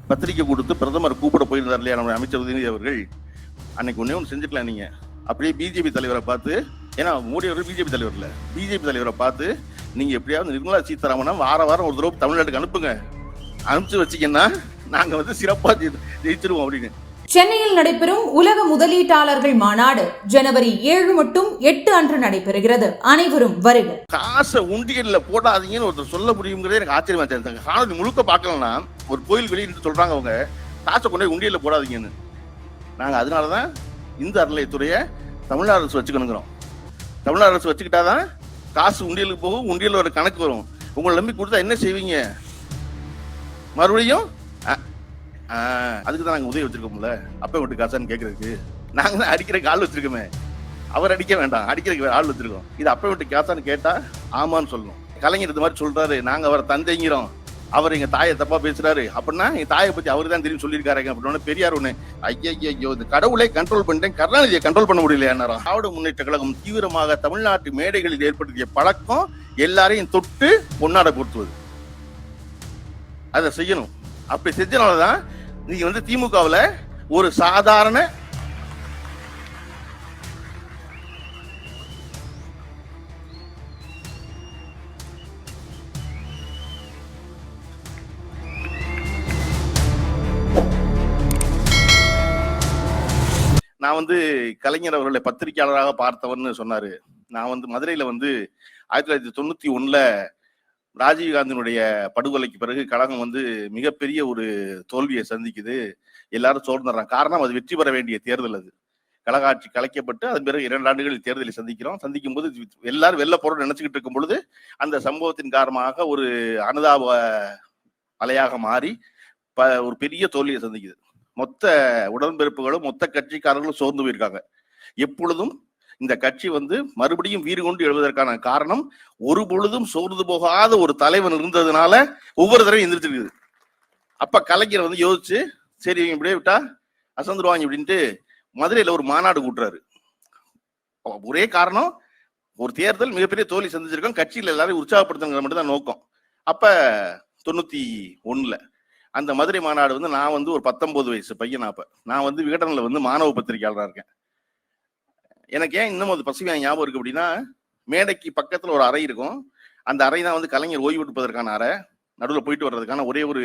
பத்திரிக்கை கொடுத்து பிரதமர் கூப்பிட போயிருந்தார் இல்லையா நம்ம அமைச்சர் உதயநிதி அவர்கள், அன்னைக்கு ஒன்னே ஒன்று செஞ்சுக்கலாம். நீங்க அப்படியே பிஜேபி தலைவரை பார்த்து, ஏன்னா மோடி அவர்கள் பிஜேபி தலைவர் இல்ல, பிஜேபி தலைவரை பார்த்து நீங்க எப்படியாவது நிர்மலா சீதாராமனை வாரம் ஒரு தடவை தமிழ்நாட்டுக்கு அனுப்புங்க, அனுப்பிச்சு வச்சீங்கன்னா நாங்க சிறப்பா ஜெயிச்சிருவோம் அப்படின்னு. சென்னையில் நடைபெறும் உலக முதலீட்டாளர்கள் மாநாடு ஜனவரி 7 மற்றும் 8 அன்று நடைபெறுகிறது. அனைவரும் வருக. காசை உண்டியல்ல போடாதீங்கன்னு ஒருத்தர் சொல்ல முடியுங்கிறதே எனக்கு ஆச்சரியமா தெரிஞ்சாங்க. காணொலி முழுக்க பார்க்கலன்னா ஒரு கோயில் வெளியிட்டு சொல்றாங்க அவங்க காசை கொண்டு உண்டியல்ல போடாதீங்கன்னு. நாங்க அதனாலதான் இந்த அறநிலையத்துறையை தமிழ்நாடு அரசு வச்சுக்கணுங்கிறோம். தமிழ்நாடு அரசு வச்சுக்கிட்டாதான் காசு உண்டியலுக்கு போகும், உண்டியல் ஒரு கணக்கு வரும். உங்களை நம்பி கொடுத்தா என்ன செய்வீங்க? மறுபடியும் அதுக்கு தான் நாங்க உதவி வச்சிருக்கோம்ல, அப்ப விட்டு காசான்னு கேட்கறதுக்கு. நாங்க தான் அடிக்கிறதுக்கு ஆள் வச்சிருக்கோமே, அவர் அடிக்க வேண்டாம், அடிக்கிறதுக்கு ஆள் வச்சிருக்கோம். இது அப்ப விட்டு காசான்னு கேட்டா ஆமான்னு சொல்லணும். கலைஞர் இந்த மாதிரி சொல்றாரு, நாங்க அவரை தந்தைங்கிறோம், அவர் எங்க தாயை தப்பா பேசுறாரு அப்படின்னா எங்க தாயை பத்தி அவரு தான் தெரியும் சொல்லியிருக்காரு அப்படின்னு பெரியார் ஒண்ணு ஐயோ இந்த கடவுளை கண்ட்ரோல் பண்ணிட்டேன், கருணாநிதியை கண்ட்ரோல் பண்ண முடியல. திராவிட முன்னேற்ற கழகம் தீவிரமாக தமிழ்நாட்டு மேடைகளில் ஏற்படுத்திய பழக்கம் எல்லாரையும் தொட்டு பொன்னாடை பொருத்துவது. அதை செய்யணும். அப்படி செஞ்சனாலதான் நீங்க திமுகவுல ஒரு சாதாரண நான் கலைஞர் அவர்களை பத்திரிகையாளராக பார்த்தவர்னு சொன்னாரு. நான் மதுரையில 1991 ராஜீவ்காந்தியினுடைய படுகொலைக்கு பிறகு கழகம் மிகப்பெரிய ஒரு தோல்வியை சந்திக்குது. எல்லாரும் சோர்ந்துடுறாங்க. காரணம் அது வெற்றி பெற வேண்டிய தேர்தல். அது கழக ஆட்சி கலைக்கப்பட்டு அதன் பிறகு 2 ஆண்டுகளில் தேர்தலை சந்திக்கும் போது எல்லாரும் வெளில போறோம் நினைச்சுக்கிட்டு இருக்கும் பொழுது அந்த சம்பவத்தின் காரணமாக ஒரு அனுதாப அலையாக மாறி ஒரு பெரிய தோல்வியை சந்திக்குது. மொத்த உடன்பிறப்புகளும் மொத்த கட்சிக்காரர்களும் சோர்ந்து போயிருக்காங்க. எப்பொழுதும் இந்த கட்சி மறுபடியும் வீறு கொண்டு எழுவதற்கான காரணம் ஒரு பொழுதும் சோர்ந்து போகாத ஒரு தலைவன் இருந்ததுனால ஒவ்வொரு தடவையும் எந்திரிச்சிருக்குது. அப்ப கலைஞர் யோசிச்சு சரி இப்படியே விட்டா அசந்துருவாங்க அப்படின்ட்டு மதுரையில ஒரு மாநாடு கூட்டுறாரு. ஒரே காரணம், ஒரு தேர்தல் மிகப்பெரிய தோல்வி சந்திச்சிருக்கோம், கட்சியில எல்லாரும் உற்சாகப்படுத்துங்கிற மட்டும் தான் நோக்கம். அப்ப 91 அந்த மதுரை மாநாடு நான் ஒரு 19 வயசு பையன். அப்ப நான் விகடனில் மாணவ பத்திரிகையாளராக இருக்கேன். எனக்கு ஏன் இன்னும் அது பசுமையாக ஞாபகம் இருக்கு அப்படின்னா, மேடைக்கு பக்கத்துல ஒரு அறை இருக்கும். அந்த அறை தான் கலைஞர் ஓய்வு எடுப்பதற்கான அறை, நடுவில் போயிட்டு வர்றதுக்கான ஒரே ஒரு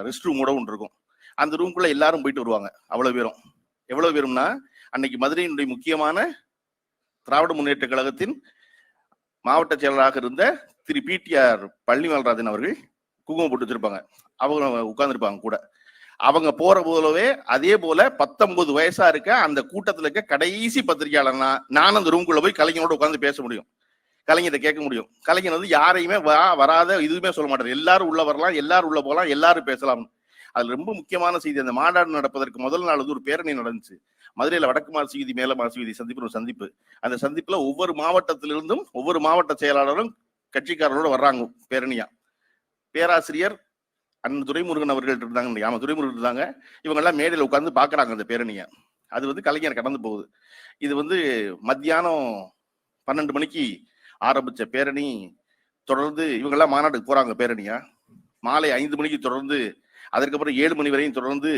ரெஸ்ட் ரூமோட ஒன்று இருக்கும். அந்த ரூம்குள்ள எல்லாரும் போயிட்டு வருவாங்க. அவ்வளவு பேரும். எவ்வளவு பேரும்னா, அன்னைக்கு மதுரையினுடைய முக்கியமான திராவிட முன்னேற்ற கழகத்தின் மாவட்ட செயலராக இருந்த திரு பிடிஆர் பழனிவேல்ராஜன் அவர்கள் குங்குமம் போட்டு வச்சிருப்பாங்க. அவங்க உட்கார்ந்துருப்பாங்க கூட. அவங்க போற போலவே அதே போல 19 வயசா இருக்க அந்த கூட்டத்துல இருக்க கடைசி பத்திரிகையாளர்னா நான் அந்த ரூம்குள்ள போய் கலைஞரோட உட்கார்ந்து பேச முடியும், கலைஞரை கேட்க முடியும். கலைஞர் யாரையுமே வராத இதுவுமே சொல்ல மாட்டார். எல்லாரும் உள்ள வரலாம், எல்லாரும் உள்ள போகலாம், எல்லாரும் பேசலாம். அதுல ரொம்ப முக்கியமான செய்தி, அந்த மாநாடு நடப்பதற்கு முதல் நாள் ஒரு பேரணி நடந்துச்சு. மதுரையில வடக்கு மாசி வீதி மேல மாசி வீதி சந்திப்பு ஒரு சந்திப்பு. அந்த சந்திப்புல ஒவ்வொரு மாவட்டத்திலிருந்தும் ஒவ்வொரு மாவட்ட செயலாளரும் கட்சிக்காரரோட வர்றாங்க பேரணியா. பேராசிரியர் அண்ணன் துரைமுருகன் அவர்கள் இருந்தாங்க, துரைமுருகன் இருந்தாங்க. இவங்க எல்லாம் மேடையில் உட்கார்ந்து பாக்குறாங்க அந்த பேரணியை. அது கலைஞர் கடந்து போகுது. இது மத்தியானம் 12 மணிக்கு ஆரம்பிச்ச பேரணி தொடர்ந்து இவங்க எல்லாம் மாநாட்டுக்கு போறாங்க பேரணியா. மாலை 5 மணிக்கு தொடர்ந்து, அதற்கப்புறம் 7 மணி வரையும் தொடர்ந்து,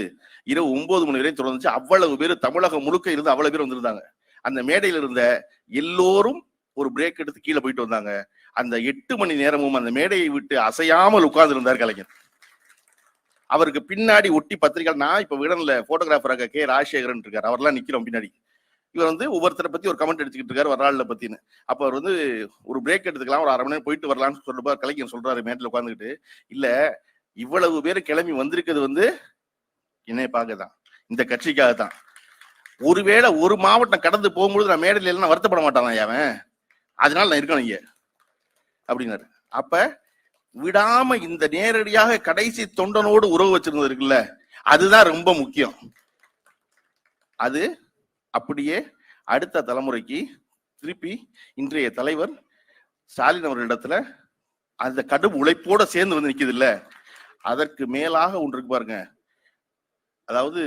இரவு 9 மணி வரையும் தொடர்ந்துச்சு. அவ்வளவு பேர் தமிழகம் முழுக்க இருந்து அவ்வளவு பேர் வந்திருந்தாங்க. அந்த மேடையில் இருந்த எல்லோரும் ஒரு பிரேக் எடுத்து கீழே போயிட்டு வந்தாங்க. அந்த 8 மணி நேரமும் அந்த மேடையை விட்டு அசையாமல் உட்கார்ந்து இருந்தார் கலைஞர். அவருக்கு பின்னாடி ஒட்டி பத்திரிகை, நான் இப்ப விடன்ல போட்டோகிராஃபராக கே ராஜசேகரன் இருக்காரு, அவர்லாம் நிக்கிறோம் பின்னாடி. இவர் ஒவ்வொருத்தரை பத்தி ஒரு கமெண்ட் எடுத்துக்கிட்டு இருக்காரு வரலாறுல பத்தின்னு. அப்ப அவர் ஒரு பிரேக் எடுத்துக்கலாம், ஒரு 1/2 மணி நேரம் போயிட்டு வரலாம்னு சொல்றப்ப கலைஞர் சொல்றாரு மேட்டில் உட்காந்துக்கிட்டு, இல்ல இவ்வளவு பேர் கிளம்பி வந்திருக்கிறது என்னைய பார்க்கதான், இந்த கட்சிக்காக தான். ஒருவேளை ஒரு மாவட்டம் கடந்து போகும்போது நான் மேடையில எல்லாம் வருத்தப்பட மாட்டான் அவன், அதனால நான் இருக்கணும் இங்க அப்படின்னாரு. அப்ப விடாம இந்த நேரடியாக கடைசி தொண்டனோடு உறவு வச்சிருந்தது இருக்குல்ல, அதுதான் ரொம்ப முக்கியம். அது அப்படியே அடுத்த தலைமுறைக்கு திருப்பி இன்றைய தலைவர் ஸ்டாலின் அவர்களிடத்துல அந்த கடும் உழைப்போட சேர்ந்து நிக்குது இல்ல, அதற்கு மேலாக ஒன்று இருக்கு பாருங்க. அதாவது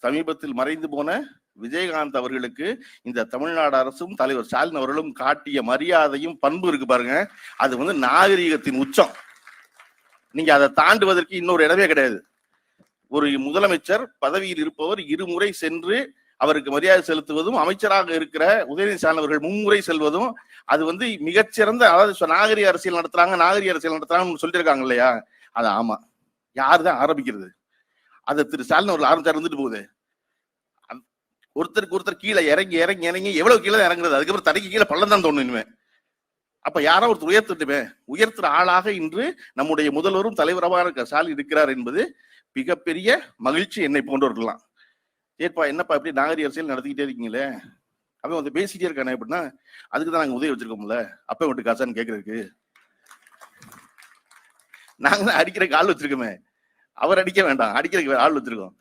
சமீபத்தில் மறைந்து போன விஜயகாந்த் அவர்களுக்கு இந்த தமிழ்நாடு அரசும் தலைவர் ஸ்டாலின் அவர்களும் காட்டிய மரியாதையும் பண்பு இருக்கு பாருங்க, அது நாகரிகத்தின் உச்சம். நீங்க அதை தாண்டுவதற்கு இன்னொரு இடமே கிடையாது. ஒரு முதலமைச்சர் பதவியில் இருப்பவர் இருமுறை சென்று அவருக்கு மரியாதை செலுத்துவதும், அமைச்சராக இருக்கிற உதயநிதி ஸ்டாலின் அவர்கள் மும்முறை செல்வதும், அது வந்து மிகச்சிறந்த, அதாவது நாகரிக அரசியல் நடத்துறாங்கன்னு சொல்லியிருக்காங்க இல்லையா? அது ஆமா. யாருதான் ஆரம்பிக்கிறது? அதை திரு ஸ்டாலின் அவர்கள் ஆரம்பிச்சார், இருந்துட்டு போகுது. ஒருத்தருக்கு ஒருத்தர் கீழே இறங்கி இறங்கி இறங்கி எவ்வளவு கீழே தான் இறங்குறது? அதுக்கப்புறம் தடைக்கு கீழே பள்ளம் தான் தோணும் இனிமே. அப்ப யாரோ ஒருத்தர் உயர்த்துட்டுமே, உயர்த்துற ஆளாக இன்று நம்முடைய முதல்வரும் தலைவரமாக ஸ்டாலின் இருக்கிறார் என்பது மிகப்பெரிய மகிழ்ச்சி என்னை போன்றவர்கள்லாம். ஏற்பா என்னப்பா இப்படி நாகரிக அரசியல் நடத்திக்கிட்டே இருக்கீங்களே, அவன் வந்து பேசிட்டே இருக்கானே அப்படின்னா, அதுக்குதான் நாங்க உதவி வச்சிருக்கோம்ல, அப்ப விட்டு காசான்னு கேட்கறதுக்கு. நாங்க தான் அடிக்கிறதுக்கு ஆள் வச்சிருக்கோமே, அவர் அடிக்க வேண்டாம், அடிக்கிறதுக்கு ஆள் வச்சிருக்கோம்.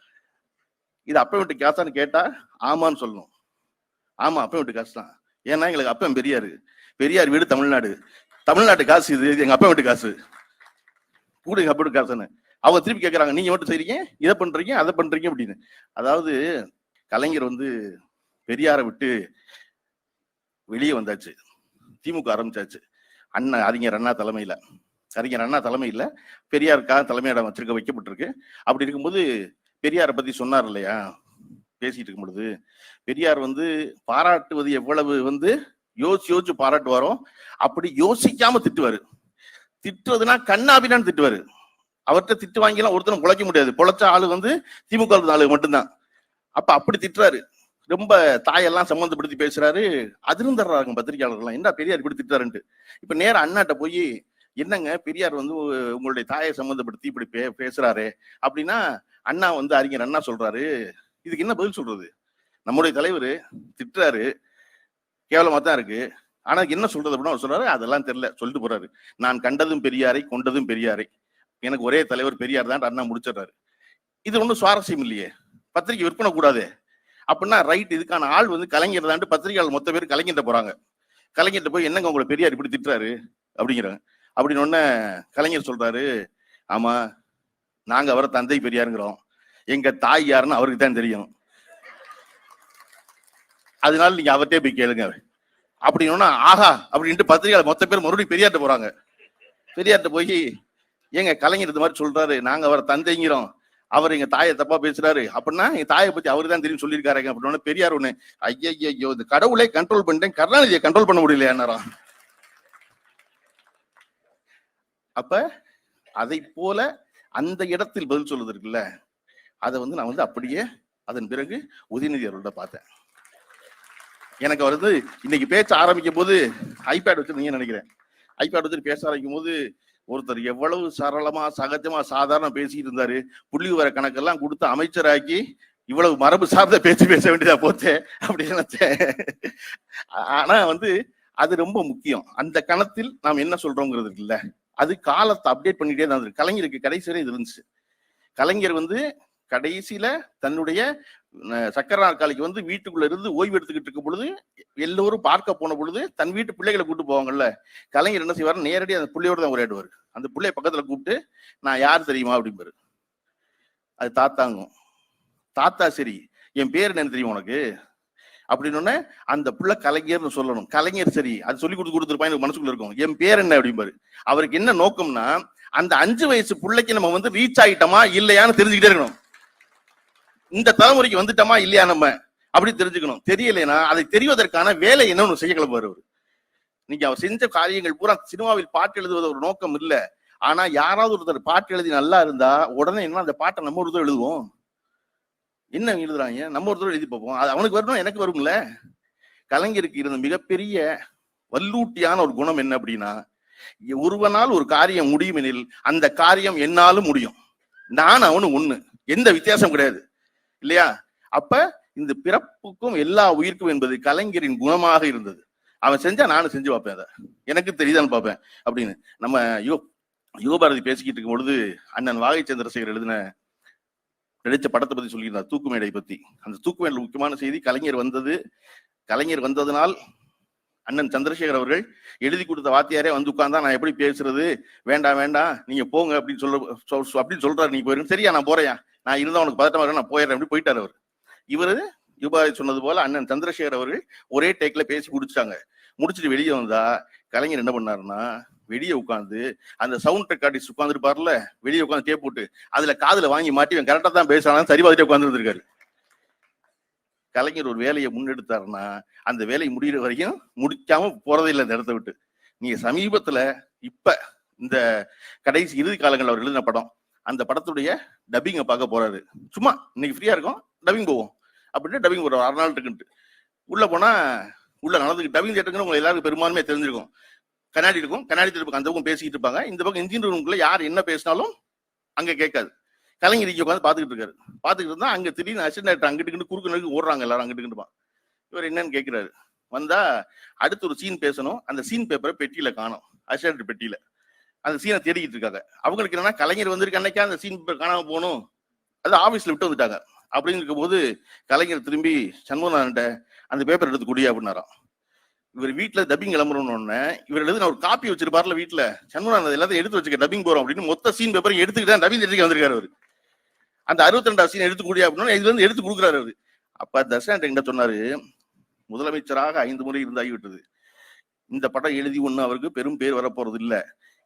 இது அப்ப விட்டு காசான்னு கேட்டா ஆமான்னு சொல்லணும். ஆமா, அப்ப விட்டு காசு தான். ஏன்னா எங்களுக்கு அப்பன் பெரியாரு, பெரியார் வீடு தமிழ்நாடு, தமிழ்நாட்டு காசு இது, எங்க அப்பா வீட்டு காசு, கூட எங்க அப்பா வீட்டு காசுன்னு. அவங்க திருப்பி கேட்கறாங்க, நீங்க மட்டும் செய்றீங்க, இதை பண்றீங்க, அதை பண்றீங்க அப்படின்னு. அதாவது கலைஞர் வந்து பெரியாரை விட்டு வெளியே வந்தாச்சு, திமுக ஆரம்பிச்சாச்சு. அறிஞர் அண்ணா தலைமையில பெரியாருக்காக தலைமையிடம் வைக்கப்பட்டிருக்கு. அப்படி இருக்கும்போது பெரியாரை பத்தி சொன்னார் இல்லையா, பேசிட்டு இருக்கும் பொழுது, பெரியார் வந்து பாராட்டுவது எவ்வளவு வந்து யோசிச்சு பாராட்டுவாரோ அப்படி யோசிக்காம திட்டுவாரு. திட்டுவதுன்னா கண்ணாபின்னு திட்டுவாரு. அவர்கிட்ட திட்டு வாங்கிலாம் ஒருத்தரும் பொழைக்க முடியாது. பொழைச்ச ஆளு வந்து திமுக ஆளு மட்டும்தான். அப்ப அப்படி திட்டுறாரு, ரொம்ப தாயெல்லாம் சம்பந்தப்படுத்தி பேசுறாரு. அதிர்ந்துடுறாங்க பத்திரிகையாளர்கள்லாம், என்ன பெரியார் இப்படி திட்டுறாருன்ட்டு. இப்ப நேரம் அண்ணாட்ட போய், என்னங்க பெரியார் வந்து உங்களுடைய தாயை சம்பந்தப்படுத்தி இப்படி பேசுறாரு அப்படின்னா, அண்ணா வந்து அறிஞர் அண்ணா சொல்றாரு, இதுக்கு என்ன பதில் சொல்றது? நம்முடைய தலைவர் திட்டுறாரு, கேவலமா தான் இருக்கு, ஆனா என்ன சொல்றது அப்படின்னா அவர் சொல்றாரு, அதெல்லாம் தெரியல சொல்லிட்டு போறாரு. நான் கண்டதும் பெரியாரை, கொண்டதும் பெரியாரை, எனக்கு ஒரே தலைவர் பெரியார் தான் அண்ணா முடிச்சிடுறாரு. இது ஒன்றும் சுவாரஸ்யம் இல்லையே, பத்திரிகை விற்பனை கூடாது அப்படின்னா ரைட், இதுக்கான ஆள் வந்து கலைஞர் தான். பத்திரிகையாளர் மொத்த பேர் கலைஞர்கிட்ட போறாங்க. கலைஞர்கிட்ட போய், என்னங்க உங்களை பெரியார் இப்படி திட்டுறாரு அப்படிங்கிறாங்க. அப்படின்னு ஒன்ன கலைஞர் சொல்றாரு, ஆமா நாங்க அவரை தந்தை பெரியாருங்கிறோம், எங்க தாய் யாருன்னு அவருக்கு தான் தெரியும், அதனால நீங்க அவர்கிட்டே போய் கேளுங்க அப்படின்னு. ஆஹா அப்படின்ட்டு பத்திரிகையாளர் மொத்த பேர் மறுபடியும் பெரியார்ட்ட போறாங்க. பெரியார்ட்ட போய், ஏங்க கலைஞர் இந்த மாதிரி சொல்றாரு, நாங்க அவரை தந்தைங்கிறோம், அவர் எங்க தாயை தப்பா பேசுறாரு அப்படின்னா எங்க தாயை பத்தி அவரு தான் தெரியும் சொல்லியிருக்காருங்க அப்படின்னு. பெரியார் ஒண்ணு, ஐயோ இந்த கடவுளை கண்ட்ரோல் பண்ணிட்டேன், கருணாநிதியை கண்ட்ரோல் பண்ண முடியலையா நேரம். அப்ப அதை போல அந்த இடத்தில் பதில் சொல்லுது இருக்குல்ல, அதை வந்து நான் வந்து அப்படியே அதன் பிறகு உதயநிதி அவர்கள்ட்ட பார்த்தேன். எனக்கு அவர் வந்து இன்னைக்கு பேச ஆரம்பிக்கும் போது ஐபேட் வச்சிருந்தீங்கன்னு நினைக்கிறேன். ஐபேட் வச்சுட்டு பேச ஆரம்பிக்கும் போது ஒருத்தர் எவ்வளவு சரளமா சகஜமா சாதாரண பேசிட்டு இருந்தாரு, புள்ளி விவர கணக்கெல்லாம் கொடுத்து அமைச்சராக்கி இவ்வளவு மரபு சார்ந்த பேச்சு பேச வேண்டியதா போச்சே அப்படின்னு நினைச்சேன். ஆனா வந்து அது ரொம்ப முக்கியம். அந்த கணத்தில் நாம் என்ன சொல்றோங்கிறது இல்ல, அது காலத்தை அப்டேட் பண்ணிட்டே தான் இருந்தது. கலைஞருக்கு கடைசி வரை இது இருந்துச்சு. கலைஞர் வந்து கடைசியில தன்னுடைய சக்கர நாற்காலிக்கு வந்து வீட்டுக்குள்ள இருந்து ஓய்வு எடுத்துக்கிட்டு இருக்கும் பொழுது, எல்லோரும் பார்க்க போன பொழுது தன் வீட்டு பிள்ளைகளை கூப்பிட்டு போவாங்கல்ல, கலைஞர் என்ன செய்வார், நேரடியாக அந்த பிள்ளையோட தான் உரையாடுவார். அந்த பிள்ளைய பக்கத்துல கூப்பிட்டு, நான் யார் தெரியுமா அப்படிம்பாரு. அது தாத்தாங்கும். தாத்தா சரி, என் பேர் என்ன தெரியும் உனக்கு அப்படின்னு அந்த பிள்ளை கலைஞர்னு சொல்லணும். கலைஞர் சரி, அது சொல்லி கொடுத்துருப்பாங்க மனசுக்குள்ள இருக்கும். என் பேர் என்ன அப்படிம்பாரு. அவருக்கு என்ன நோக்கம்னா, அந்த 5 வயசு பிள்ளைக்கு நம்ம வந்து ரீச் ஆயிட்டோமா இல்லையான்னு தெரிஞ்சுக்கிட்டே இருக்கணும். இந்த தலைமுறைக்கு வந்துட்டோமா இல்லையா நம்ம அப்படி தெரிஞ்சுக்கணும். தெரியலைன்னா அதை தெரிவதற்கான வேலை என்னன்னு செய்ய கிளம்புவார் அவர். இன்னைக்கு அவர் செஞ்ச காரியங்கள் பூரா சினிமாவில் பாட்டு எழுதுவது ஒரு நோக்கம் இல்லை. ஆனா யாராவது ஒருத்தர் பாட்டு எழுதி நல்லா இருந்தா உடனே என்ன அந்த பாட்டை நம்ம ஒருத்தர் எழுதுவோம். என்ன எழுதுறாங்க, நம்ம ஒருத்தர் எழுதி பார்ப்போம். அது அவனுக்கு வரணும், எனக்கு வரும்ல. கலைஞருக்கு இருந்த மிகப்பெரிய வல்லூட்டியான ஒரு குணம் என்ன அப்படின்னா, ஒருவனால் ஒரு காரியம் முடியும் எனில் அந்த காரியம் என்னாலும் முடியும். நான் அவனு ஒண்ணு, எந்த வித்தியாசம் கிடையாது இல்லையா? அப்ப இந்த பிறப்புக்கும் எல்லா உயிர்க்கும் என்பது கலைஞரின் குணமாக இருந்தது. அவன் செஞ்சா நானும் செஞ்சு பார்ப்பேன், அதை எனக்கு தெரியுதான்னு பார்ப்பேன் அப்படின்னு. நம்ம யுகபாரதி பேசிக்கிட்டு இருக்கும் பொழுது அண்ணன் வாகை சந்திரசேகர் நடிச்ச படத்தை பத்தி சொல்லியிருந்தார், தூக்குமேடை பத்தி. அந்த தூக்குமேடையில் முக்கியமான செய்தி, கலைஞர் வந்ததுனால் அண்ணன் சந்திரசேகர் அவர்கள் எழுதி கொடுத்த வாத்தியாரே வந்து உட்கார்ந்தா நான் எப்படி பேசுறது, வேண்டாம் நீங்க போங்க அப்படின்னு சொல்றாரு. நீ போயிருங்க. சரியா, நான் போறேன், நான் இருந்தா உனக்கு பதட்டமா இருக்க, நான் போயிடுறேன் அப்படி போயிட்டாரு அவர். இவரு யுபாரதி சொன்னது போல அண்ணன் சந்திரசேகர் அவர்கள் ஒரே டேக்ல பேசி முடிச்சுட்டாங்க. முடிச்சுட்டு வெளியே வந்தா கலைஞர் என்ன பண்ணாருன்னா, வெளியே உட்காந்து அந்த சவுண்ட் ரெக்கார்டிஸ்ட் உட்காந்துருப்பாருல, வெளியே உட்காந்து டேப் போட்டு அதுல காதுல வாங்கி மாட்டி கரெக்டா தான் பேசுறாங்க சரி பார்த்துட்டு உட்கார்ந்து இருந்திருக்காரு. கலைஞர் ஒரு வேலையை முன்னெடுத்தாருன்னா அந்த வேலை முடிகிற வரைக்கும் முடிக்காம போறதே இல்லை அந்த இடத்த விட்டு. நீங்க சமீபத்துல இப்ப இந்த கடைசி இறுதி காலங்கள் அவர் எழுதின படம், அந்த படத்துடைய டப்பிங்கை பார்க்க போறாரு. சும்மா இன்னைக்கு ஃப்ரீயா இருக்கும் டப்பிங் போவோம் அப்படின்னு டப்பிங் போறாரு. 6 நாள் இருக்குன்ட்டு உள்ள போனா உள்ள நடந்துக்கு டப்பிங் தேட்டருக்குன்னு உங்களுக்கு எல்லாருக்கும் பெரும்பான்மையே தெரிஞ்சிருக்கும். கண்ணாடி இருக்கும், கண்ணாடி திருப்பி அந்த பக்கம் பேசிக்கிட்டு இருப்பாங்க, இந்த பக்கம் இன்ஜின் ரூமுக்குள்ள யார் என்ன பேசினாலும் அங்க கேட்காது. கலைஞர் இங்க உட்காந்து பாத்துக்கிட்டு இருக்காரு. பாத்துக்கிட்டு இருந்தா அங்க திடீர்னு அசிஸ்டன்ட் டைரக்டர் அங்கிட்டு குறுக்கு ஓடுறாங்க எல்லாரும் அங்கிட்டு. இவர் என்னன்னு கேட்கிறாரு. வந்தா அடுத்து ஒரு சீன் பேசணும், அந்த சீன் பேப்பரை பெட்டியில காணும், அசிஸ்டன்ட் பெட்டியில அந்த சீனை தேடிக்கிட்டு இருக்காங்க. அவங்களுக்கு என்னன்னா கலைஞர் வந்திருக்கு அன்னைக்கா அந்த சீன் பேப்பர் காணாம போகணும், அது ஆபீஸ்ல விட்டு வந்துட்டாங்க அப்படின்னு இருக்கும் போது கலைஞர் திரும்பி சண்முகநாதன்ட்ட அந்த பேப்பர் எடுத்து குடி அப்படின்னாராம். இவர் வீட்டுல டப்பிங் கிளம்புறோன்னு இவர் எழுதி ஒரு காப்பி வச்சிருப்பாருல வீட்டுல, சண்முகநாதன் எல்லாத்தையும் எடுத்து வச்சுக்க டப்பிங் போறோம் அப்படின்னு மொத்த சீன் பேப்பரையும் எடுத்துக்கிட்டு டப்பிங் தேட்டருக்கு வந்திருக்காரு அவரு. அந்த 62வது சீன் எடுத்து கூடிய அப்படின்னா இதுல இருந்து எடுத்து கொடுக்குறாரு அவரு. அப்ப தர்ஷன் என்கிட்ட சொன்னாரு, முதலமைச்சராக 5 முறை இருந்தாகிவிட்டது, இந்த படம் எழுதி ஒண்ணு அவருக்கு பெரும் பேர் வரப்போறது இல்ல,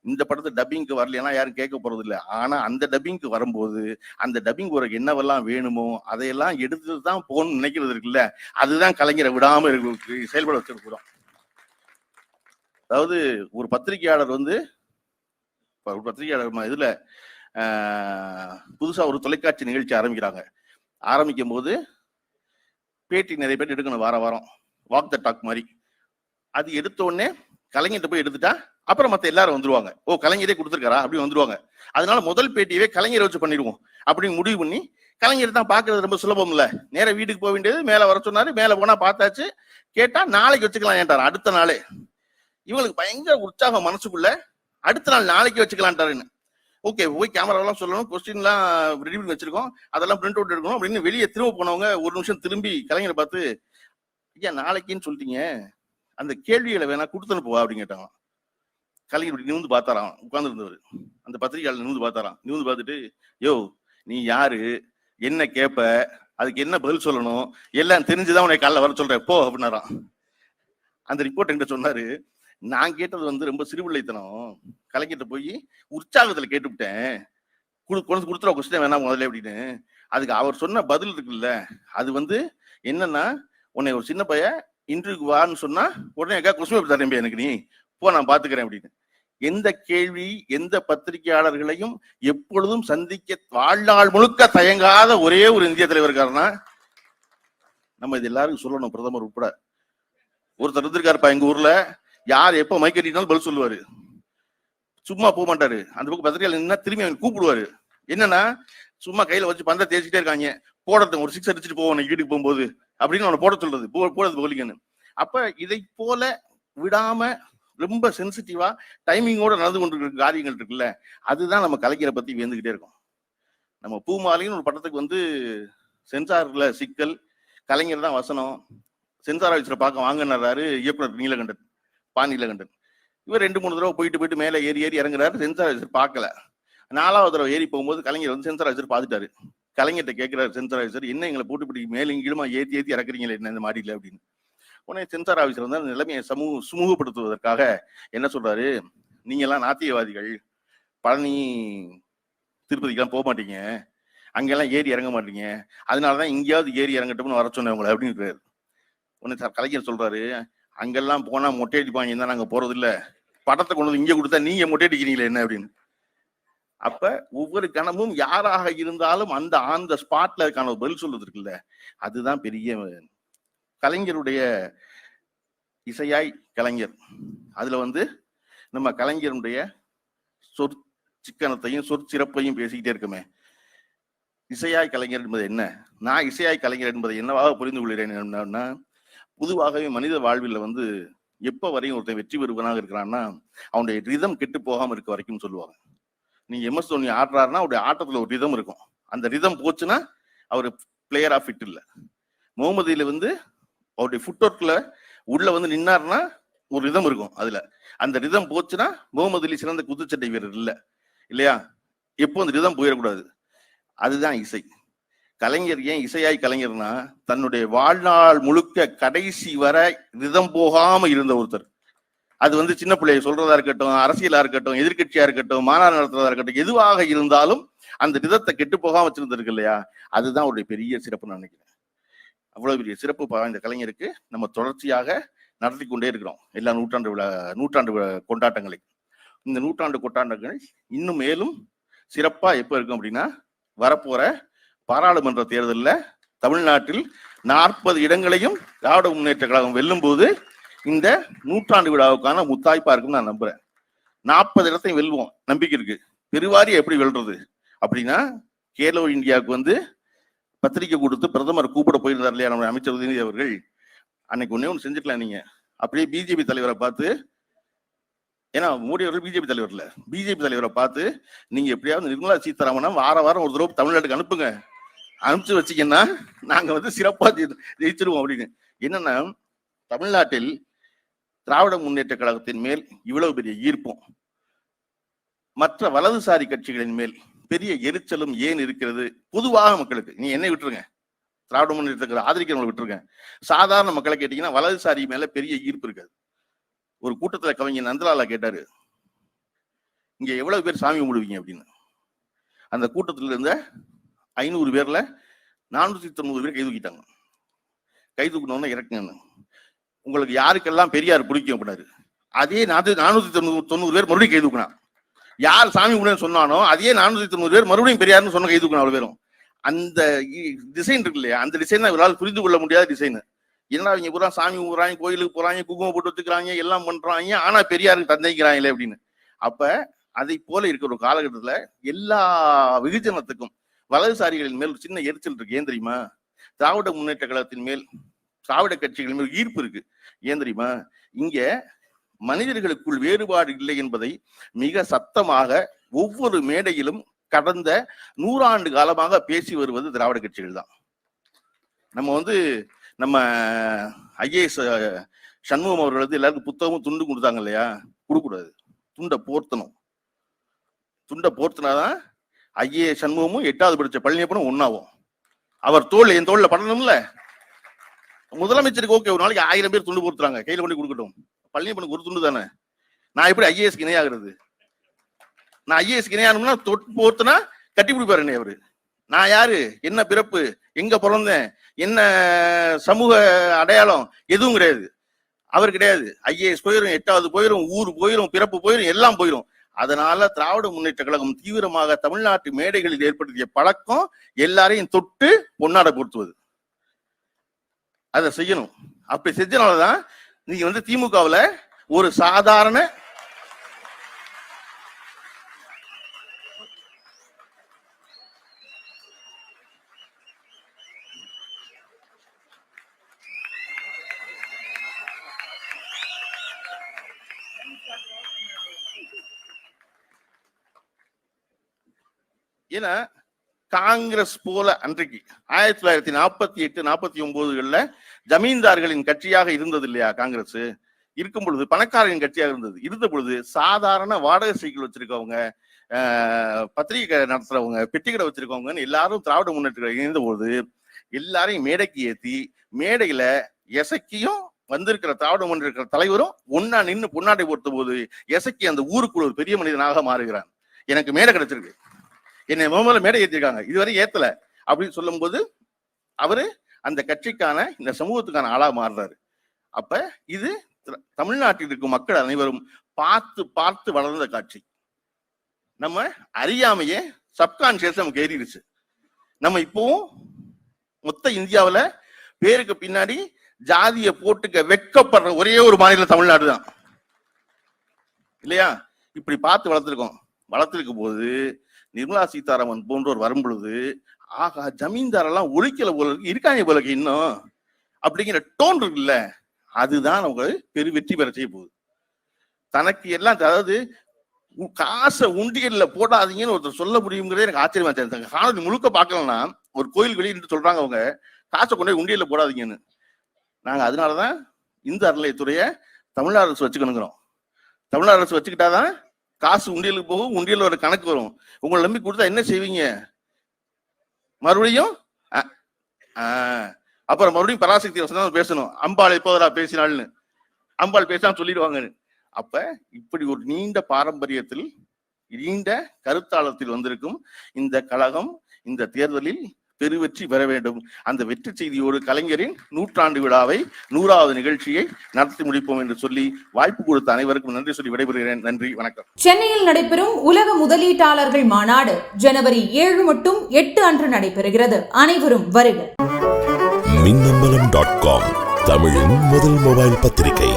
இந்த படத்தை டப்பிங்க்கு வரலன்னா யாரும் கேட்க போறது இல்லை, ஆனா அந்த டப்பிங்க்கு வரும்போது அந்த டப்பிங் உனக்கு என்னவெல்லாம் வேணுமோ அதையெல்லாம் எடுத்துட்டு தான் போகணும்னு நினைக்கிறது இருக்குல்ல, அதுதான் கலைஞரை விடாம செயல்பட வச்சிருக்கிறோம். அதாவது ஒரு பத்திரிகையாளர் இதுல புதுசா ஒரு தொலைக்காட்சி நிகழ்ச்சி ஆரம்பிக்கிறாங்க. ஆரம்பிக்கும் போது பேட்டி நிறைய பேர் எடுக்கணும், வாரம் வாக் த டாக் மாதிரி. அது எடுத்த உடனே கலைஞர்கிட்ட போய் எடுத்துட்டா அப்புறம் மத்த எல்லாரும் வந்துருவாங்க, ஓ கலைஞரே கொடுத்துருக்காரா அப்படின்னு வந்துருவாங்க. அதனால முதல் பேட்டியவே கலைஞரை வச்சு பண்ணிடுவோம் அப்படின்னு முடிவு பண்ணி, கலைஞர் தான் பாக்குறது ரொம்ப சுலபம் இல்ல, நேர வீட்டுக்கு போக வேண்டியது, மேல வர சொன்னாரு, மேல போனா பார்த்தாச்சு, கேட்டா நாளைக்கு வச்சுக்கலாம் ஏன்ட்டாரு அடுத்த நாளே. இவங்களுக்கு பயங்கர உற்சாகம் மனசுக்குள்ள, அடுத்த நாள் நாளைக்கு வச்சுக்கலான்ட்டாருன்னு. ஓகே போய் கேமராலாம் சொல்லணும், கொஸ்டின்லாம் ரெடி பண்ணி வச்சிருக்கோம், அதெல்லாம் பிரிண்ட் அவுட் எடுக்கணும் அப்படின்னு வெளியே திரும்ப போனவங்க ஒரு நிமிஷம் திரும்பி கலைஞரை பார்த்து, ஐயா நாளைக்குன்னு சொல்லிட்டீங்க, அந்த கேள்விகளை வேணா கொடுத்து அனுப்புவா அப்படின்னு கேட்டாங்க. கலைஞர் நிமிந்து பார்த்தாராம், உட்கார்ந்து இருந்தவர் அந்த பத்திரிகையாளர் நிமிந்து பார்த்தாராம். நிமிந்து பார்த்துட்டு, யோ நீ யாரு, என்ன கேப்ப, அதுக்கு என்ன பதில் சொல்லணும், எல்லாம் தெரிஞ்சுதான் உனக்கு காலைல வர சொல்றேன் போ அப்படின்னாராம். அந்த ரிப்போர்ட் என்கிட்ட சொன்னாரு, நான் கேட்டது ரொம்ப சிறுபிள்ளைத்தனம், கலைஞர்கிட்ட போய் உற்சாகத்துல கேட்டுவிட்டேன், கொடுத்துருவா கொஸ்டின் வேணாம் முதல்ல அப்படின்னு. அதுக்கு அவர் சொன்ன பதில் இருக்குல்ல, அது என்னன்னா, உன்னை ஒரு சின்ன பையன் இன்டர்வியூக்கு வான்னு சொன்னா உடனே கொஸ்டின் பேப்பர் தரேன் எனக்கு, நீ போ நான் பாத்துக்கிறேன் அப்படின்னு. எந்த கேள்வி எந்த பத்திரிகையாளர்களையும் எப்பொழுதும் சந்திக்க வாழ்நாள் முழுக்க தயங்காத ஒரே ஒரு இந்திய தலைவர் இருக்காருன்னா நம்ம இது எல்லாருக்கும் சொல்லணும். பிரதமர் உட்பட ஒருத்தர் இருந்திருக்காருப்பா எங்க ஊர்ல, யார் எப்ப மைக் கட்டினாலும் பதில் சொல்லுவாரு, சும்மா போக மாட்டாரு. அந்த பக்கம் பத்திரிகையாளர் என்ன திரும்பி அவன் கூப்பிடுவாரு, என்னன்னா சும்மா கையில வச்சு பந்த தேய்ச்சிட்டே இருக்காங்க, போடுறது ஒரு 6 அடிச்சுட்டு போவோம் வீட்டுக்கு போகும்போது அப்படின்னு அவனை போட சொல்றது, போடுறது போலிங்கன்னு. அப்ப இதை போல விடாம ரொம்ப சென்சிட்டிவா டைமிங்கோட நடந்து கொண்டிருக்கிற காரியங்கள் இருக்குல்ல, அதுதான் நம்ம கலைஞரை பத்தி வியந்துகிட்டே இருக்கோம். நம்ம பூமாலைன்னு ஒரு படத்துக்கு சென்சார்ல சிக்கல், கலைஞர் தான் வசனம், சென்சார் ஆஃபீஸரை பார்க்க வாங்கினாரு இயக்குனர் நீலகண்டன், நீலகண்டன். இவர் 2-3 தடவை போயிட்டு மேலே ஏறி இறங்குறாரு, சென்சார் ஆஃபீஸர் பார்க்கல. 4வது தடவை ஏறி போகும்போது கலைஞர் சென்சார் ஆஃபீஸர் பார்த்துட்டாரு. கலைஞர்கிட்ட கேட்கிறாரு சென்சார் ஆஃபீஸர், என்ன எங்களை போட்டு பிடிக்கும் மேலும் கீழுமா ஏத்தி இறக்குறீங்களே என்ன இந்த மாடியில அப்படின்னு. உடனே சென்சார் ஆஃபீஸர் அந்த நிலைமையை சுமூகப்படுத்துவதற்காக என்ன சொல்றாரு, நீங்க எல்லாம் நாத்தியவாதிகள், பழனி திருப்பதிக்கெல்லாம் போக மாட்டீங்க, அங்கெல்லாம் ஏறி இறங்க மாட்டீங்க, அதனாலதான் இங்கேயாவது ஏறி இறங்கட்டும்னு வர சொன்னவங்களை அப்படின்னு. உடனே கலைஞர் சொல்றாரு, அங்கெல்லாம் போனா மொட்டை அடிப்பாங்க தான் நாங்க போறது இல்ல, படத்தை கொண்டு வந்து இங்க கொடுத்தா நீங்க மொட்டை அடிக்கிறீங்களே என்ன அப்படின்னு. அப்ப ஒவ்வொரு கணமும் யாராக இருந்தாலும் அந்த ஆன் த ஸ்பாட்ல இருக்கான பதில் சொல்றது இருக்குல்ல, அதுதான் பெரிய கலைஞருடைய இசையாய் கலைஞர். அதுல நம்ம கலைஞருடைய சொற்சிக்கனத்தையும் சொற்சிறப்பையும் பேசிக்கிட்டே இருக்குமே. இசையாய் கலைஞர் என்பது என்ன, நான் இசையாய் கலைஞர் என்பதை என்னவாக புரிந்து கொள்கிறேன். பொதுவாகவே மனித வாழ்வில் எப்ப வரையும் ஒருத்தன் வெற்றி பெறுவனாக இருக்கிறான்னா அவனுடைய ரிதம் கெட்டு போகாம இருக்க வரைக்கும் சொல்லுவாங்க. நீங்க MS தோனி ஆடுறாருன்னா அவருடைய ஆட்டத்துல ஒரு ரிதம் இருக்கும், அந்த ரிதம் போச்சுன்னா அவர் பிளேயர் ஆஃப் ஃபிட் இல்ல. முகமது அலி அவருடைய ஃபுட் ஒர்க்ல உள்ள நின்னாருன்னா ஒரு ரிதம் இருக்கும், அதுல அந்த ரிதம் போச்சுன்னா முகமது அலி சிறந்த குத்துச்சட்டை வீரர் இல்லையா. எப்போ அந்த ரிதம் போயிடக்கூடாது, அதுதான் இசை. கலைஞர் ஏன் இசையாய் கலைஞர்னா தன்னுடைய வாழ்நாள் முழுக்க கடைசி வரை ரிதம் போகாம இருந்த ஒருத்தர். அது வந்து சின்ன பிள்ளைய சொல்றதா இருக்கட்டும், அரசியலா இருக்கட்டும், எதிர்கட்சியா இருக்கட்டும், மாநாடு நடத்துறதா இருக்கட்டும், எதுவாக இருந்தாலும் அந்த விதத்தை கெட்டு போகாம வச்சிருந்திருக்கு இல்லையா, அதுதான் அவருடைய பெரிய சிறப்பு நான் நினைக்கிறேன். அவ்வளவு பெரிய சிறப்பு இந்த கலைஞருக்கு நம்ம தொடர்ச்சியாக நடத்தி கொண்டே இருக்கிறோம் எல்லா நூற்றாண்டு கொண்டாட்டங்களை. இந்த நூற்றாண்டு கொண்டாட்டங்கள் இன்னும் மேலும் சிறப்பா எப்ப இருக்கும் அப்படின்னா, வரப்போற பாராளுமன்ற தேர்தலில் தமிழ்நாட்டில் 40 இடங்களையும் திராவிட முன்னேற்ற கழகம் வெல்லும் போது இந்த நூற்றாண்டு விழாவுக்கான முத்தாய்ப்பா இருக்குன்னு நான் நம்புறேன். 40 இடத்தையும் வெல்வோம், நம்பிக்கை இருக்கு. பெருவாரியை எப்படி வெல்றது அப்படின்னா, கேலோ இந்தியாவுக்கு வந்து பத்திரிகை கொடுத்து பிரதமர் கூப்பிட போயிருந்தார் இல்லையா நம்ம அமைச்சர் உதயநிதி அவர்கள், அன்னைக்கு ஒண்ணு செஞ்சுக்கலாம். நீங்க அப்படியே பிஜேபி தலைவரை பார்த்து, ஏன்னா மோடி அவர்கள் பிஜேபி தலைவர் இல்ல, பிஜேபி தலைவரை பார்த்து நீங்க எப்படியாவது நிர்மலா சீதாராமனை வாரம் ஒரு தடவை தமிழ்நாட்டுக்கு அனுப்புங்க, அனுப்பிச்சு வச்சீங்கன்னா நாங்க வந்து சிறப்பா ஜெயிச்சிருவோம் அப்படின்னு. என்னன்னா, தமிழ்நாட்டில் திராவிட முன்னேற்ற கழகத்தின் மேல் இவ்வளவு பெரிய ஈர்ப்பும் மற்ற வலதுசாரி கட்சிகளின் மேல் பெரிய எரிச்சலும் ஏன் இருக்கிறது? பொதுவாக மக்களுக்கு, நீ என்னை விட்டுருங்க, திராவிட முன்னேற்ற ஆதரிக்கிறவங்களை விட்டுருங்க, சாதாரண மக்களை கேட்டீங்கன்னா வலதுசாரி மேல பெரிய ஈர்ப்பு இருக்காது. ஒரு கூட்டத்துல கவிஞர் நந்தலாலா கேட்டாரு, இங்க எவ்வளவு பேர் சாமி கும்பிடுவீங்க அப்படின்னு. அந்த கூட்டத்துல இருந்த 500 பேர்ல 490 பேர் கை தூக்கிட்டாங்க. கை தூக்கணும்னா இறக்குங்க, உங்களுக்கு யாருக்கெல்லாம் பெரியார் பிடிக்கும் அப்படின்னாரு. அதே 490 பேர் மறுபடியும் கை தூக்கினா. யார் சாமி கும்பிடுன்னு சொன்னானோ அதே 490 பேர் மறுபடியும் பெரியார்னு சொன்ன கை தூக்கினா. அவ்வளவு பேரும் அந்த டிசைன் இருக்கு இல்லையா, அந்த டிசைன் தான் இவரால் புரிந்து கொள்ள முடியாத டிசைன். ஏன்னா அவங்க பூரா சாமி கும்பிடுறாங்க, கோயிலுக்கு போறாங்க, குங்குமம் போட்டு வச்சுக்கிறாங்க, எல்லாம் பண்றாங்க, ஆனா பெரியாருக்கு தந்தைக்கிறாங்களே அப்படின்னு. அப்ப அதை போல இருக்கிற ஒரு காலகட்டத்துல எல்லா வெகுஜனத்துக்கும் வலதுசாரிகளின் மேல் சின்ன எரிச்சல் இருக்கு. ஏன் தெரியுமா? திராவிட முன்னேற்ற கழகத்தின் மேல், திராவிட கட்சிகளின் மேல் ஈர்ப்பு இருக்கு. ஏன் தெரியுமா? இங்க மனிதர்களுக்குள் வேறுபாடு இல்லை என்பதை மிக சத்தமாக ஒவ்வொரு மேடையிலும் கடந்த 100 ஆண்டு காலமாக பேசி வருவது திராவிட கட்சிகள் தான். நம்ம ஐஏஎஸ் சண்முகம் அவர்கள் வந்து எல்லாருக்கும் புத்தகமும் துண்டு கொடுத்தாங்க இல்லையா, கொடுக்கூடாது, துண்டை போர்த்தணும். துண்டை போர்த்தினாதான் ஐஏஎஸ் சண்முகமும் 8வது படிச்ச பழனியப்பனும் ஒன்னாவும். அவர் என் தோல்ல படணும்ல. முதலமைச்சருக்கு ஓகே, ஒரு நாளைக்கு 1000 பேர் துண்டு போர்த்துறாங்க, கையில கொண்டு கொடுக்கட்டும். பழனியப்பனுக்கு ஒரு துண்டு தானே. நான் எப்படி ஐஏஎஸ்க்கு இணையாகிறது? நான் ஐஏஎஸ்க்கு இணையானும்னா போர்த்துனா கட்டி பிடிப்பாரு என்னை அவரு. நான் யாரு, என்ன பிறப்பு, எங்க பிறந்தேன், என்ன சமூக அடையாளம், எதுவும் கிடையாது. அவர் கிடையாது. ஐஏஎஸ் போயிரும், 8வது போயிரும், ஊர் போயிரும், பிறப்பு போயிரும், எல்லாம் போயிரும். அதனால திராவிட முன்னேற்ற கழகம் தீவிரமாக தமிழ்நாட்டு மேடைகளில் ஏற்படுத்திய பழக்கம் எல்லாரையும் தொட்டு பொன்னாடை பொருத்துவது. அதை செய்யணும். அப்படி செஞ்சனாலதான் நீங்க வந்து திமுகவுல ஒரு சாதாரண ஏன்னா காங்கிரஸ் போல அன்றைக்கு 1948, 49களில் ஜமீன்தார்களின் கட்சியாக இருந்தது இல்லையா காங்கிரஸ். இருக்கும் பொழுது பணக்காரரின் கட்சியாக இருந்த பொழுது சாதாரண வாடகை சைக்கிள் வச்சிருக்கவங்க, பத்திரிகை நடத்துறவங்க, பெட்டிக்கடை வச்சிருக்கவங்கன்னு எல்லாரும் திராவிட முன்னேற்ற இணைந்த பொழுது எல்லாரையும் மேடைக்கு ஏற்றி மேடையில எசக்கியும் வந்திருக்கிற திராவிட முன்னேற்ற தலைவரும் ஒன்னா நின்று பொன்னாடை போர்த்த போது எசக்கி அந்த ஊருக்குள்ள ஒரு பெரிய மனிதனாக மாறுகிறான். எனக்கு மேடை கிடைச்சிருக்கு, என்னை முதல்ல மேடை ஏற்றிருக்காங்க, இதுவரை ஏத்தல அப்படின்னு சொல்லும் போது அவரு அந்த கட்சிக்கான, இந்த சமூகத்துக்கான ஆளா மாறுறாரு. அப்ப இது தமிழ்நாட்டில் இருக்கும் மக்கள் அனைவரும் பார்த்து பார்த்து வளர்ந்த காட்சி. நம்ம அறியாமையே சப்கான்சியஸ் நமக்கு ஏறிடுச்சு. நம்ம இப்பவும் மொத்த இந்தியாவில பேருக்கு பின்னாடி ஜாதியை போட்டுக்க வெட்கப்படுற ஒரே ஒரு மாநிலம் தமிழ்நாடு தான் இல்லையா? இப்படி பார்த்து வளர்த்திருக்கும் போது நிர்மலா சீதாராமன் போன்றோர் வரும் பொழுது ஆகா ஜமீன்தாரெல்லாம் ஒழிக்கல போல இருக்காங்க போல இன்னும் அப்படிங்கிற டோன் இருக்குல்ல, அதுதான் நமக்கு பெரு வெற்றி பெற செய்ய போகுது. தனக்கு எல்லாம், அதாவது காசை உண்டியல்ல போடாதீங்கன்னு ஒருத்தர் சொல்ல முடியுங்கிறதே எனக்கு ஆச்சரியமா தெரியும். காணொலி முழுக்க பார்க்கலன்னா ஒரு கோயில் வெளியிட்டு சொல்றாங்க அவங்க காசை கொண்டு போய் உண்டியல்ல போடாதீங்கன்னு. நாங்க அதனாலதான் இந்த அறநிலையத்துறைய தமிழ்நாடு அரசு வச்சுக்கணுங்கிறோம். தமிழ்நாடு அரசு வச்சுக்கிட்டாதான் காசு உண்டியலுக்கு போகும், உண்டியல் ஒரு கணக்கு வரும். உங்களை நம்பி கொடுத்தா என்ன செய்வீங்க? மறுபடியும் அப்புறம் மறுபடியும் பராசக்தி வசனம் பேசணும். அம்பாள் எப்போதா பேசினாள்னு, அம்பாள் பேசினா சொல்லிடுவாங்க. அப்ப இப்படி ஒரு நீண்ட பாரம்பரியத்தில் நீண்ட கருத்தாளத்தில் வந்திருக்கும் இந்த கழகம் இந்த தேர்தலில் பெருவெற்றி பெற வேண்டும். அந்த வெற்றி செய்தியோடு கலைஞரின் 100ஆண்டு விழாவை 100வது நிகழ்ச்சியை நடத்தி முடிப்போம் என்று சொல்லி வாய்ப்பு கொடுத்த அனைவருக்கும் நன்றி சொல்லி விடைபெறுகிறேன். நன்றி, வணக்கம். சென்னையில் நடைபெறும் உலக முதலீட்டாளர்கள் மாநாடு ஜனவரி 7 மற்றும் 8 அன்று நடைபெறுகிறது. அனைவரும் வருக. மின்னம்பலம்.com தமிழின் முதல் மொபைல் பத்திரிகை.